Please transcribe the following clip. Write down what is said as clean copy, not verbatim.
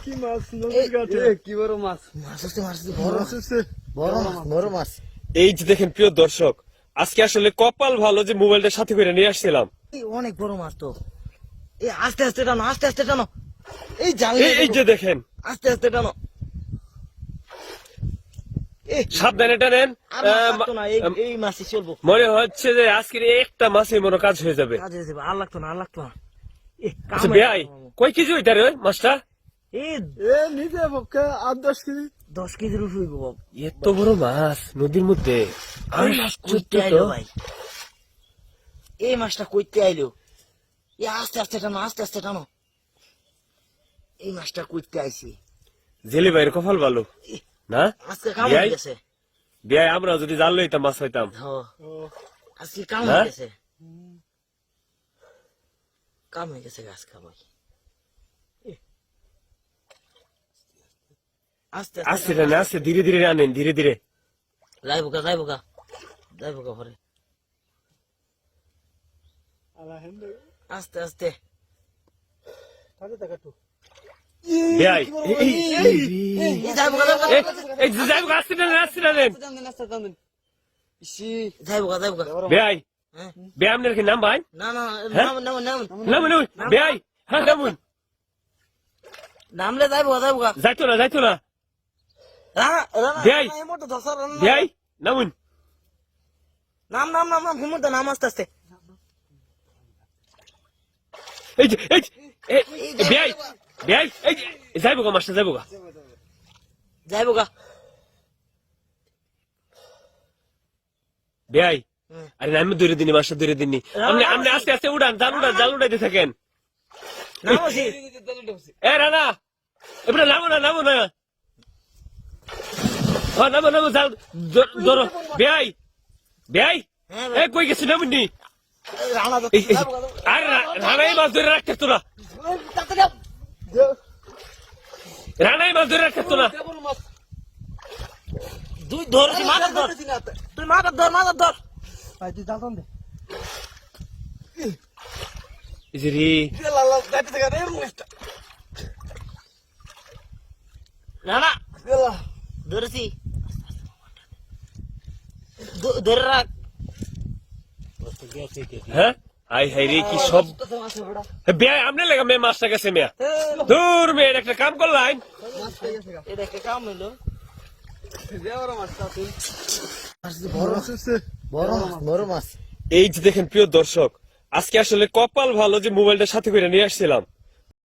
কি মাছ নদীর ঘাটে কি বড় মাছ মাছ বড় মাছ। এই যে দেখেন প্রিয় দর্শক, আজকে আসলে কপাল ভালো যে মোবাইলটা সাথে করে নিয়ে আসছিলাম। অনেক বড় মাছ তো। এই আস্তে আস্তে টানো এই জাল এই যে দেখেন, আস্তে আস্তে টানো। সাবধানে টানেন। এই মাছই চলবো। মনে হচ্ছে যে আজকের একটা মাছে মনে কাজ হয়ে যাবে। কাজ হয়ে যাবে, আর লাগতো না। আচ্ছা ভাই, কয় কেজি হইতা রে মাছটা? নিজে পক্ষে 8-10 কেজি। 10 কেজির উপর হইব বাবা। এত বড় মাছ নদীর মধ্যে, এই মাছ কইতে আইলো ভাই, এই মাছটা কইতে আইলো। আস্তে আস্তে টানো। এই মাছটা কইতে আইছি। জেলে ভাইয়ের কপাল ভালো না? আজকে কাম হয়ে গেছে। বিয়াই আমরা যদি জাল লইতাম মাছ হইতাম। আজকে কাম হয়ে গেছে। কাম হয়ে গেছে গাছ খাবাই। আস্তে আস্তে টানে, আস্তে ধীরে ধীরে আনেন, ধীরে ধীরে। যাইবো গা ঘরে। আস্তে আস্তে বিয়াই যাইবো গা যাইব, আস্তে টানেন, আস্তে টানেন। যাইবো গা। বিয়াই বিয়াই আপনার কি নাম ভাই? না নামুন নামুন বিয়াই, হ্যাঁ নামুন। নামলে যাইবো গা। যাইতো না বিয়াই বিয়াই নামুন। নাম হিমন্ত নাম আস্তে আস্তে। এই যে বিয়াই এই যে যাইব গা, মাছটা যাইব গা। বিয়াই আরে আমি দূরে দিনি, মাছটা দূরে দিনি। আপনি আস্তে আস্তে উড়ান, জাল উড়াইতে থাকেন। এ রানা, এবারে নামো না। নামো জাল ধরো। বিয়াই এই কই গেছি নামুনি। আরে রানাই মাছ ধরে রাখতে তো না, রানাই মাছ ধরে রাখতে না। তুই ধরছি, মাথা ধর। তুই মাথা ধর। না ধরেছি, ধরে রাখ। হ্যাঁ আই হাই রে, কি সব বিয়াই আমনে লাগা মে মাছটা গেছে মেয়া। দূর মেয়ে একটা কাম করলাম। এটা একটা কাম হইলো। বড় মাছ। এই যে দেখেন প্রিয় দর্শক, আজকে আসলে কপাল ভালো যে মোবাইলটা সাথে করে নিয়ে আসছিলাম।